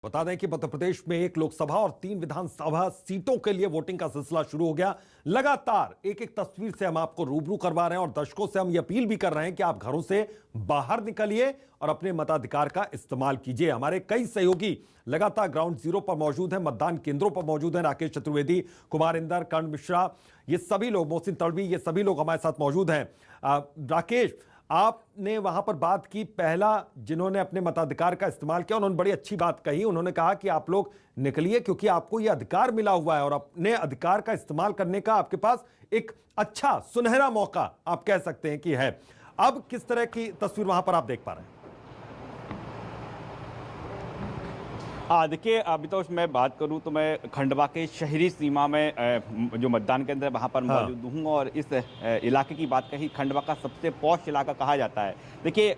बता दें कि मध्य प्रदेश में एक लोकसभा और 3 विधानसभा सीटों के लिए वोटिंग का सिलसिला शुरू हो गया। लगातार एक एक तस्वीर से हम आपको रूबरू करवा रहे हैं और दर्शकों से हम ये अपील भी कर रहे हैं कि आप घरों से बाहर निकलिए और अपने मताधिकार का इस्तेमाल कीजिए। हमारे कई सहयोगी लगातार ग्राउंड जीरो पर मौजूद हैं, मतदान केंद्रों पर मौजूद हैं। राकेश चतुर्वेदी, कुमार इंदर, कर्ण मिश्रा, ये सभी लोग, मोहसिन तड़वी, ये सभी लोग हमारे साथ मौजूद हैं। राकेश, आपने वहां पर बात की, पहला जिन्होंने अपने मताधिकार का इस्तेमाल किया उन्होंने बड़ी अच्छी बात कही। उन्होंने कहा कि आप लोग निकलिए क्योंकि आपको यह अधिकार मिला हुआ है और अपने अधिकार का इस्तेमाल करने का आपके पास एक अच्छा सुनहरा मौका आप कह सकते हैं कि है। अब किस तरह की तस्वीर वहां पर आप देख पा रहे हैं? देखिए, अभी तो मैं बात करूं तो मैं खंडवा के शहरी सीमा में जो मतदान केंद्र है वहां पर मौजूद हूं और इस इलाके की बात कही खंडवा का सबसे पॉश इलाका कहा जाता है। देखिए,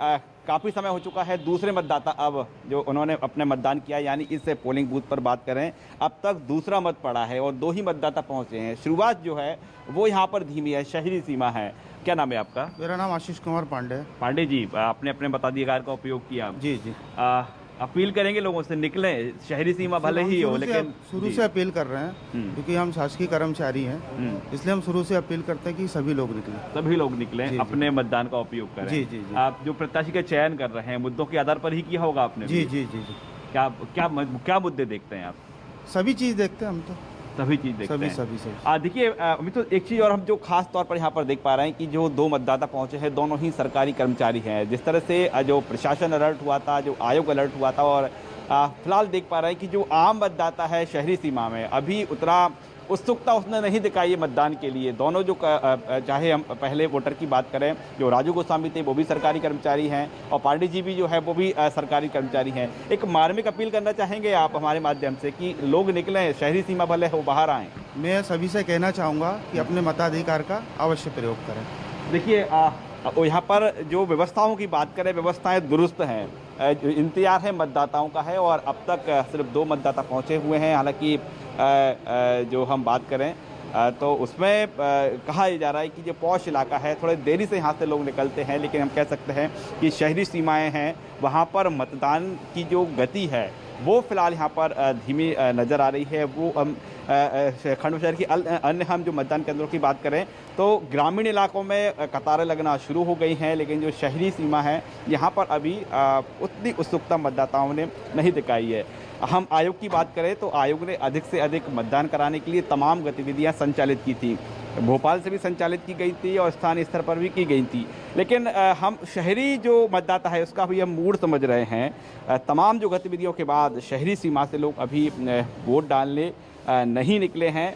काफ़ी समय हो चुका है, दूसरे मतदाता अब जो उन्होंने अपने मतदान किया, यानी इस पोलिंग बूथ पर बात करें, अब तक दूसरा मत पड़ा है और 2 ही मतदाता पहुंचे हैं। शुरुआत जो है वो यहाँ पर धीमी है, शहरी सीमा है। क्या नाम है आपका? मेरा नाम आशीष कुमार पांडे है। पांडे जी, आपने अपने मताधिकार का उपयोग किया। जी जी। अपील करेंगे लोगों से निकलें, शहरी सीमा भले ही हो, लेकिन शुरू से अपील कर रहे हैं क्योंकि हम शासकीय कर्मचारी हैं, इसलिए हम शुरू से अपील करते हैं कि सभी लोग निकलें। सभी लोग निकलें, अपने मतदान का उपयोग करें। जी जी जी। आप जो प्रत्याशी का चयन कर रहे हैं मुद्दों के आधार पर ही किया होगा आपने? जी जी जी जी। क्या क्या क्या मुद्दे देखते हैं आप? सभी चीज़ देखते हैं हम तो, सभी चीज देखते हैं। सभी। देखिए, अभी तो एक चीज़ और हम जो खास तौर पर यहाँ पर देख पा रहे हैं कि जो 2 मतदाता पहुंचे हैं दोनों ही सरकारी कर्मचारी हैं। जिस तरह से जो प्रशासन अलर्ट हुआ था, जो आयोग अलर्ट हुआ था, और फिलहाल देख पा रहे हैं कि जो आम मतदाता है शहरी सीमा में अभी उतना उत्सुकता उसने नहीं दिखाई है मतदान के लिए। दोनों जो चाहे हम पहले वोटर की बात करें, जो राजू गोस्वामी थे वो भी सरकारी कर्मचारी हैं और पांडे जी भी जो है वो भी सरकारी कर्मचारी हैं। एक मार्मिक अपील करना चाहेंगे आप हमारे माध्यम से कि लोग निकलें, शहरी सीमा भले हो, बाहर आएँ? मैं सभी से कहना चाहूँगा कि अपने मताधिकार का अवश्य प्रयोग करें। देखिए, यहाँ पर जो व्यवस्थाओं की बात करें, व्यवस्थाएं दुरुस्त हैं, इंतजार है मतदाताओं का है और अब तक सिर्फ 2 मतदाता पहुंचे हुए हैं। हालांकि जो हम बात करें तो उसमें कहा जा रहा है कि जो पॉश इलाका है, थोड़े देरी से यहाँ से लोग निकलते हैं, लेकिन हम कह सकते हैं कि शहरी सीमाएं हैं, वहाँ पर मतदान की जो गति है वो फिलहाल यहाँ पर धीमी नज़र आ रही है। वो हम खंडवा शहर की अन्य हम जो मतदान केंद्रों की बात करें तो ग्रामीण इलाकों में कतारें लगना शुरू हो गई हैं, लेकिन जो शहरी सीमा है यहाँ पर अभी उतनी उत्सुकता मतदाताओं ने नहीं दिखाई है। हम आयोग की बात करें तो आयोग ने अधिक से अधिक मतदान कराने के लिए तमाम गतिविधियां संचालित की थी। भोपाल से भी संचालित की गई थी और स्थानीय स्तर पर भी की गई थी, लेकिन हम शहरी जो मतदाता है उसका भी हम मूड समझ रहे हैं। तमाम जो गतिविधियों के बाद शहरी सीमा से लोग अभी वोट डालने नहीं निकले हैं।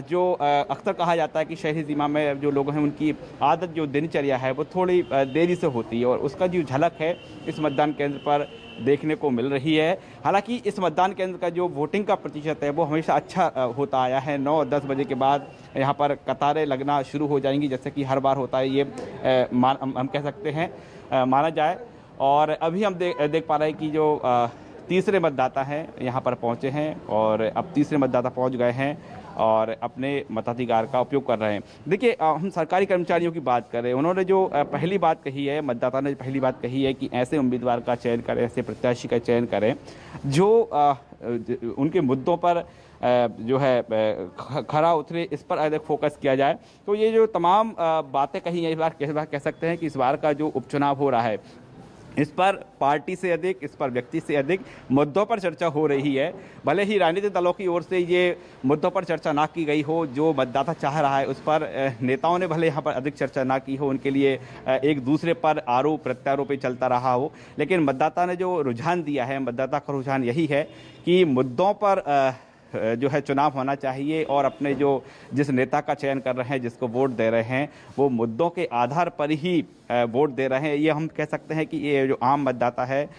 जो अक्सर कहा जाता है कि शहरी सीमा में जो लोग हैं उनकी आदत, जो दिनचर्या है वो थोड़ी देरी से होती है और उसका जो झलक है इस मतदान केंद्र पर देखने को मिल रही है। हालांकि इस मतदान केंद्र का जो वोटिंग का प्रतिशत है वो हमेशा अच्छा होता आया है। 9 और 10 बजे के बाद यहाँ पर कतारें लगना शुरू हो जाएंगी, जैसे कि हर बार होता है, ये हम कह सकते हैं, माना जाए। और अभी हम देख पा रहे हैं कि जो तीसरे मतदाता हैं यहाँ पर पहुँचे हैं और अब तीसरे मतदाता पहुँच गए हैं और अपने मताधिकार का उपयोग कर रहे हैं। देखिए, हम सरकारी कर्मचारियों की बात करें, उन्होंने जो पहली बात कही है, मतदाता ने पहली बात कही है कि ऐसे उम्मीदवार का चयन करें, ऐसे प्रत्याशी का चयन करें जो उनके मुद्दों पर जो है खरा उतरे, इस पर अधिक फोकस किया जाए। तो ये जो तमाम बातें कही हैं, इस बार कह सकते हैं कि इस बार का जो उपचुनाव हो रहा है इस पर पार्टी से अधिक, इस पर व्यक्ति से अधिक मुद्दों पर चर्चा हो रही है। भले ही राजनीतिक दलों की ओर से ये मुद्दों पर चर्चा ना की गई हो, जो मतदाता चाह रहा है उस पर नेताओं ने भले यहाँ पर अधिक चर्चा ना की हो, उनके लिए एक दूसरे पर आरोप प्रत्यारोप चलता रहा हो, लेकिन मतदाता ने जो रुझान दिया है, मतदाता का रुझान यही है कि मुद्दों पर जो है चुनाव होना चाहिए और अपने जो जिस नेता का चयन कर रहे हैं, जिसको वोट दे रहे हैं, वो मुद्दों के आधार पर ही वोट दे रहे हैं। ये हम कह सकते हैं कि ये जो आम मतदाता है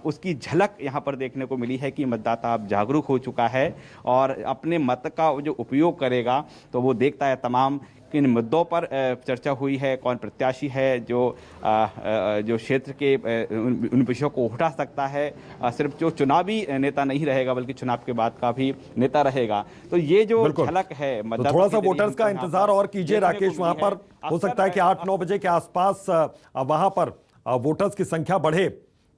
उसकी झलक यहाँ पर देखने को मिली है कि मतदाता अब जागरूक हो चुका है और अपने मत का जो उपयोग करेगा तो वो देखता है तमाम किन मुद्दों पर चर्चा हुई है, कौन प्रत्याशी है जो क्षेत्र के उन विषयों को उठा सकता है। सिर्फ जो चुनावी नेता नहीं रहेगा बल्कि चुनाव के बाद का भी नेता रहेगा। तो ये जो झलक है तो थोड़ा सा वोटर्स का इंतजार और कीजिए राकेश। वहां पर हो सकता है कि 8-9 बजे के आसपास वहां पर वोटर्स की संख्या बढ़े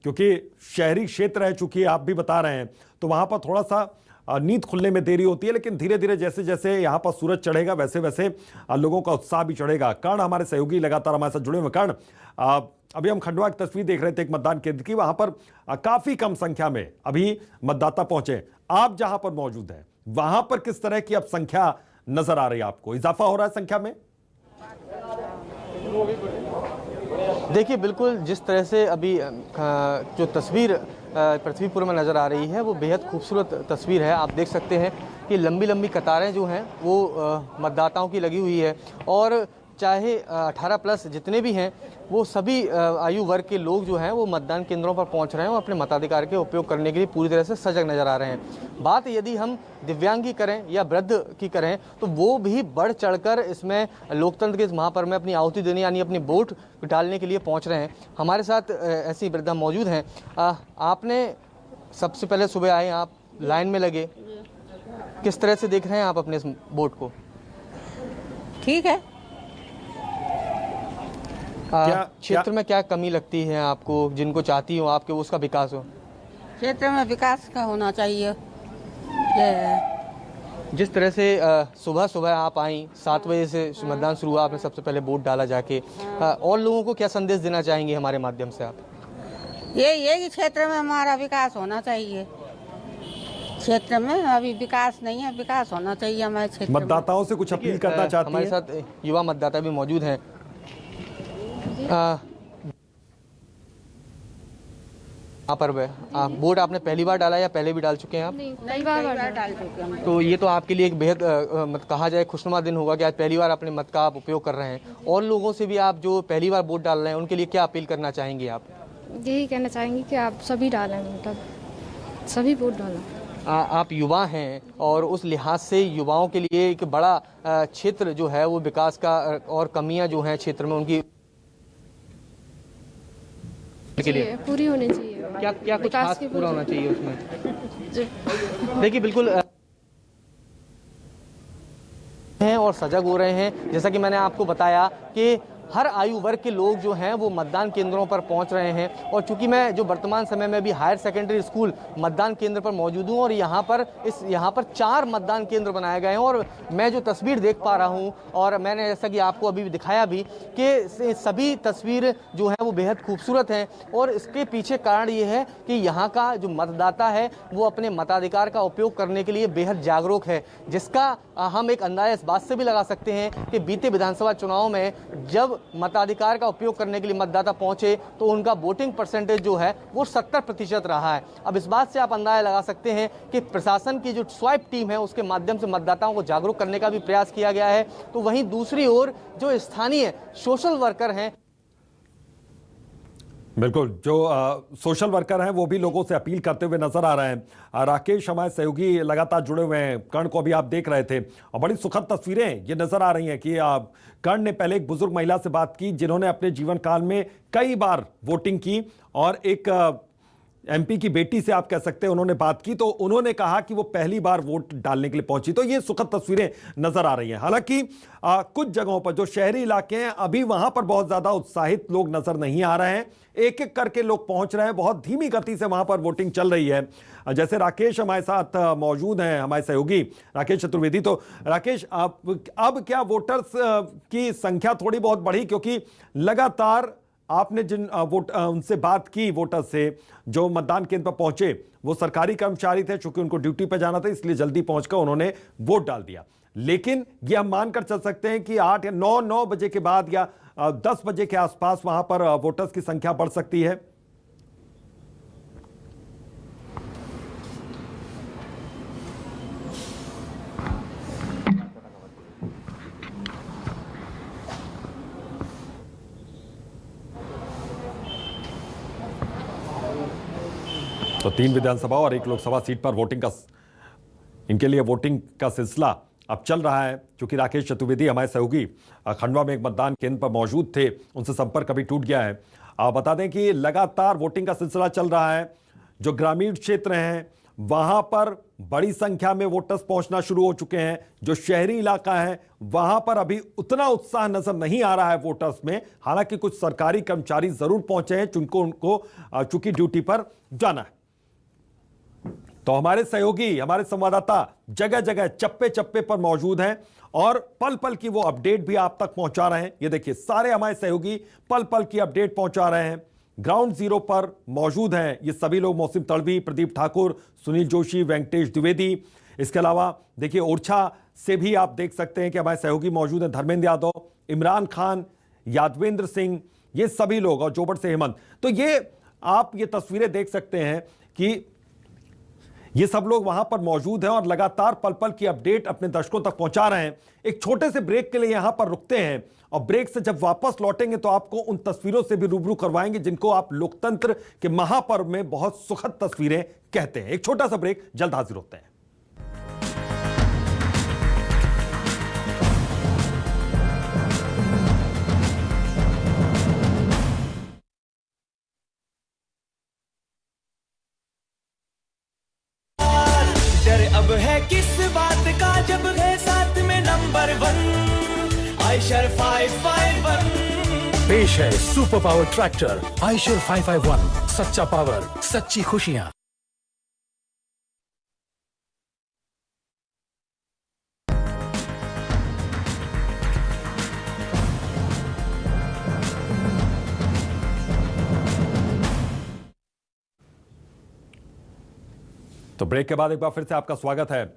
क्योंकि शहरी क्षेत्र है, चूंकि आप भी बता रहे हैं, तो वहां पर थोड़ा सा नींद खुलने में देरी होती है, लेकिन धीरे धीरे जैसे जैसे यहाँ पर सूरज चढ़ेगा वैसे वैसे लोगों का उत्साह भी चढ़ेगा। कर्ण हमारे सहयोगी लगातार हमारे साथ जुड़े हुए। कर्ण, अभी हम खंडवा की तस्वीर देख रहे थे एक मतदान केंद्र की, वहां पर काफी कम संख्या में अभी मतदाता पहुंचे। आप जहां पर मौजूद हैं वहां पर किस तरह की अब संख्या नजर आ रही है? आपको इजाफा हो रहा है संख्या में? देखिए, बिल्कुल जिस तरह से अभी जो तस्वीर पृथ्वीपुर में नज़र आ रही है वो बेहद खूबसूरत तस्वीर है। आप देख सकते हैं कि लंबी लंबी कतारें जो हैं वो मतदाताओं की लगी हुई है, और चाहे 18 प्लस जितने भी हैं वो सभी आयु वर्ग के लोग जो हैं वो मतदान केंद्रों पर पहुंच रहे हैं और अपने मताधिकार के उपयोग करने के लिए पूरी तरह से सजग नज़र आ रहे हैं। बात यदि हम दिव्यांग की करें या वृद्ध की करें तो वो भी बढ़ चढ़कर इसमें लोकतंत्र के इस महापर्व में अपनी आहुति देने यानी अपनी वोट डालने के लिए पहुँच रहे हैं। हमारे साथ ऐसी वृद्धा मौजूद हैं। आपने सबसे पहले सुबह आए, आप लाइन में लगे, किस तरह से देख रहे हैं आप अपने इस वोट को? ठीक है। क्षेत्र में क्या कमी लगती है आपको, जिनको चाहती हो आपके उसका विकास हो? क्षेत्र में विकास का होना चाहिए। जिस तरह से सुबह सुबह आप आई, 7 बजे से मतदान शुरू हुआ, आपने सबसे पहले वोट डाला जाके, और लोगों को क्या संदेश देना चाहेंगे हमारे माध्यम से आप? ये क्षेत्र में हमारा विकास होना चाहिए। क्षेत्र में अभी विकास नहीं है, विकास होना चाहिए हमारे क्षेत्र में। मतदाताओं से कुछ अपील करना चाहती हैं? हमारे साथ युवा मतदाता भी मौजूद हैं। यहाँ पर वोट आपने पहली बार डाला या पहले भी डाल चुके हैं आप? कई बार डाल चुके हैं। तो ये तो आपके लिए एक बेहद कहा जाए खुशनुमा दिन होगा कि आज पहली बार अपने मत का आप उपयोग कर रहे हैं। और लोगों से भी आप जो पहली बार वोट डाल रहे हैं उनके लिए क्या अपील करना चाहेंगे आप? यही कहना चाहेंगे कि आप सभी डालें, मतलब सभी वोट डालें। आप युवा हैं और उस लिहाज से युवाओं के लिए एक बड़ा क्षेत्र जो है वो विकास का और कमियां जो हैं क्षेत्र में उनकी के लिए पूरी होनी चाहिए। क्या क्या कुछ खास पूरा होना चाहिए उसमें? देखिए, बिल्कुल हैं और सजग हो रहे हैं। जैसा कि मैंने आपको बताया कि हर आयु वर्ग के लोग जो हैं वो मतदान केंद्रों पर पहुंच रहे हैं। और चूंकि मैं जो वर्तमान समय में भी हायर सेकेंडरी स्कूल मतदान केंद्र पर मौजूद हूं और यहाँ पर 4 मतदान केंद्र बनाए गए हैं, और मैं जो तस्वीर देख पा रहा हूं, और मैंने जैसा कि आपको अभी भी दिखाया भी कि सभी तस्वीर जो है वो बेहद खूबसूरत हैं। और इसके पीछे कारण ये है कि यहाँ का जो मतदाता है वो अपने मताधिकार का उपयोग करने के लिए बेहद जागरूक है, जिसका हम एक अंदाजा इस बात से भी लगा सकते हैं कि बीते विधानसभा चुनाव में जब मताधिकार का उपयोग करने के लिए मतदाता पहुंचे तो उनका वोटिंग परसेंटेज जो है वो 70% रहा है। अब इस बात से आप अंदाजा लगा सकते हैं कि प्रशासन की जो स्वाइप टीम है उसके माध्यम से मतदाताओं को जागरूक करने का भी प्रयास किया गया है। तो वहीं दूसरी ओर जो स्थानीय सोशल वर्कर हैं, बिल्कुल, जो सोशल वर्कर हैं वो भी लोगों से अपील करते हुए नजर आ रहे हैं। राकेश हमारे सहयोगी लगातार जुड़े हुए हैं। कर्ण को अभी आप देख रहे थे और बड़ी सुखद तस्वीरें ये नजर आ रही हैं कि कर्ण ने पहले एक बुजुर्ग महिला से बात की जिन्होंने अपने जीवन काल में कई बार वोटिंग की, और एक एमपी की बेटी से आप कह सकते हैं उन्होंने बात की, तो उन्होंने कहा कि वो पहली बार वोट डालने के लिए पहुंची। तो ये सुखद तस्वीरें नजर आ रही हैं। हालांकि कुछ जगहों पर जो शहरी इलाके हैं अभी वहां पर बहुत ज्यादा उत्साहित लोग नजर नहीं आ रहे हैं। एक एक करके लोग पहुंच रहे हैं, बहुत धीमी गति से वहां पर वोटिंग चल रही है। जैसे राकेश हमारे साथ मौजूद हैं, हमारे सहयोगी राकेश चतुर्वेदी। तो राकेश, अब क्या वोटर्स की संख्या थोड़ी बहुत बढ़ी, क्योंकि लगातार आपने जिन उनसे बात की, वोटर से जो मतदान केंद्र पर पहुंचे वो सरकारी कर्मचारी थे, चूंकि उनको ड्यूटी पर जाना था इसलिए जल्दी पहुंचकर उन्होंने वोट डाल दिया। लेकिन ये हम मानकर चल सकते हैं कि 8 या 9 बजे के बाद या 10 बजे के आसपास वहां पर वोटर्स की संख्या बढ़ सकती है। तो 3 विधानसभा और 1 लोकसभा सीट पर इनके लिए वोटिंग का सिलसिला अब चल रहा है। क्योंकि राकेश चतुर्वेदी हमारे सहयोगी खंडवा में एक मतदान केंद्र पर मौजूद थे, उनसे संपर्क अभी टूट गया है। आप बता दें कि लगातार वोटिंग का सिलसिला चल रहा है। जो ग्रामीण क्षेत्र हैं वहां पर बड़ी संख्या में वोटर्स पहुंचना शुरू हो चुके हैं। जो शहरी इलाका है वहां पर अभी उतना उत्साह नजर नहीं आ रहा है वोटर्स में। हालांकि कुछ सरकारी कर्मचारी जरूर पहुंचे हैं जिनको उनको चूंकि ड्यूटी पर जाना है। तो हमारे सहयोगी, हमारे संवाददाता जगह जगह चप्पे चप्पे पर मौजूद हैं और पल पल की वो अपडेट भी आप तक पहुंचा रहे हैं। ये देखिए, सारे हमारे सहयोगी पल पल की अपडेट पहुंचा रहे हैं। ग्राउंड जीरो पर मौजूद हैं ये सभी लोग। मौसिम तड़वी, प्रदीप ठाकुर, सुनील जोशी, वेंकटेश द्विवेदी। इसके अलावा देखिए, ओरछा से भी आप देख सकते हैं कि हमारे सहयोगी मौजूद हैं। धर्मेंद्र यादव, इमरान खान, यादवेंद्र सिंह, ये सभी लोग, और जोबड़ से हेमंत। तो ये आप ये तस्वीरें देख सकते हैं कि ये सब लोग वहां पर मौजूद हैं और लगातार पल पल की अपडेट अपने दर्शकों तक पहुंचा रहे हैं। एक छोटे से ब्रेक के लिए यहां पर रुकते हैं और ब्रेक से जब वापस लौटेंगे तो आपको उन तस्वीरों से भी रूबरू करवाएंगे जिनको आप लोकतंत्र के महापर्व में बहुत सुखद तस्वीरें कहते हैं। एक छोटा सा ब्रेक, जल्द हाजिर होते हैं। अब है किस बात का जब है साथ में नंबर 1 आयशर 551। पेश है सुपर पावर ट्रैक्टर आयशर 551। सच्चा पावर, सच्ची खुशियां। तो ब्रेक के बाद एक बार फिर से आपका स्वागत है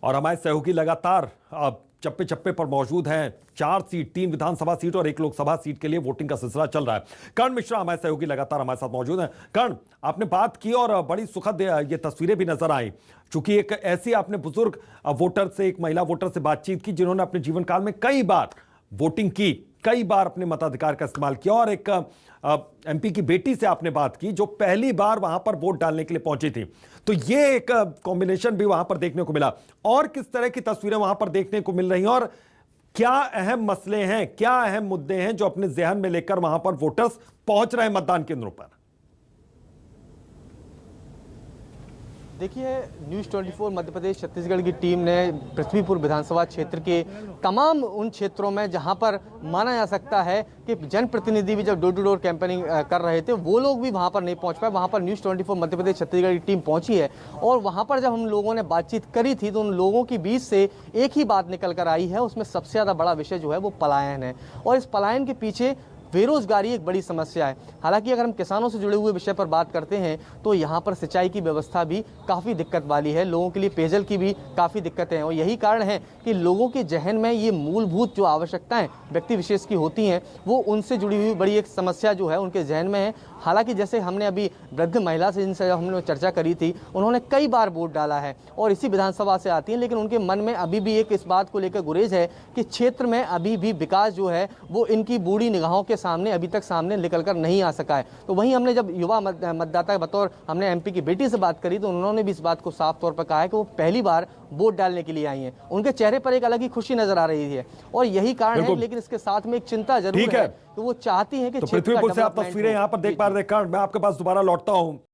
और हमारे सहयोगी लगातार अब चप्पे चप्पे पर मौजूद हैं। 4 सीट, 3 विधानसभा सीट और 1 लोकसभा सीट के लिए वोटिंग का सिलसिला चल रहा है। कर्ण मिश्रा हमारे सहयोगी लगातार हमारे साथ मौजूद हैं। कर्ण, आपने बात की और बड़ी सुखद ये तस्वीरें भी नजर आई, चूंकि एक ऐसी आपने बुजुर्ग वोटर से, एक महिला वोटर से बातचीत की जिन्होंने अपने जीवन काल में कई बार वोटिंग की, कई बार अपने मताधिकार का इस्तेमाल किया, और एक एमपी की बेटी से आपने बात की जो पहली बार वहां पर वोट डालने के लिए पहुंची थी। तो ये एक कॉम्बिनेशन भी वहां पर देखने को मिला। और किस तरह की तस्वीरें वहां पर देखने को मिल रही हैं और क्या अहम मसले हैं, क्या अहम मुद्दे हैं जो अपने जहन में लेकर वहां पर वोटर्स पहुंच रहे हैं मतदान केंद्रों पर? देखिए, न्यूज़ 24 मध्य प्रदेश छत्तीसगढ़ की टीम ने पृथ्वीपुर विधानसभा क्षेत्र के तमाम उन क्षेत्रों में जहां पर माना जा सकता है कि जनप्रतिनिधि भी जब डोर टू डोर कैंपेनिंग कर रहे थे, वो लोग भी वहां पर नहीं पहुंच पाए। वहां पर न्यूज़ 24 मध्य प्रदेश छत्तीसगढ़ की टीम पहुंची है और वहां पर जब हम लोगों ने बातचीत करी थी तो उन लोगों के बीच से एक ही बात निकल कर आई है। उसमें सबसे ज़्यादा बड़ा विषय जो है वो पलायन है और इस पलायन के पीछे बेरोजगारी एक बड़ी समस्या है। हालांकि अगर हम किसानों से जुड़े हुए विषय पर बात करते हैं तो यहाँ पर सिंचाई की व्यवस्था भी काफ़ी दिक्कत वाली है, लोगों के लिए पेयजल की भी काफ़ी दिक्कतें हैं और यही कारण है कि लोगों के जहन में ये मूलभूत जो आवश्यकताएं व्यक्ति विशेष की होती हैं वो उनसे जुड़ी हुई बड़ी एक समस्या जो है उनके जहन में है। हालांकि जैसे हमने अभी वृद्ध महिला से जिनसे हमने चर्चा करी थी, उन्होंने कई बार वोट डाला है और इसी विधानसभा से आती हैं, लेकिन उनके मन में अभी भी एक इस बात को लेकर गुरेज है कि क्षेत्र में अभी भी विकास जो है वो इनकी बूढ़ी निगाहों के सामने अभी तक सामने निकलकर नहीं आ सका है। तो वहीं हमने जब युवा मतदाता बतौर हमने एमपी की बेटी से बात करी तो उन्होंने भी इस बात को साफ तौर पर कहा है कि वो पहली बार वोट डालने के लिए आई हैं। उनके चेहरे पर एक अलग ही खुशी नजर आ रही है और यही कारण है, लेकिन इसके साथ में एक चिंता जरूर है कि वो चाहती है कि तो पृथ्वीपुर से आप तस्वीरें यहां पर देख पा रहे हैं। मैं आपके पास दोबारा लौटता हूं।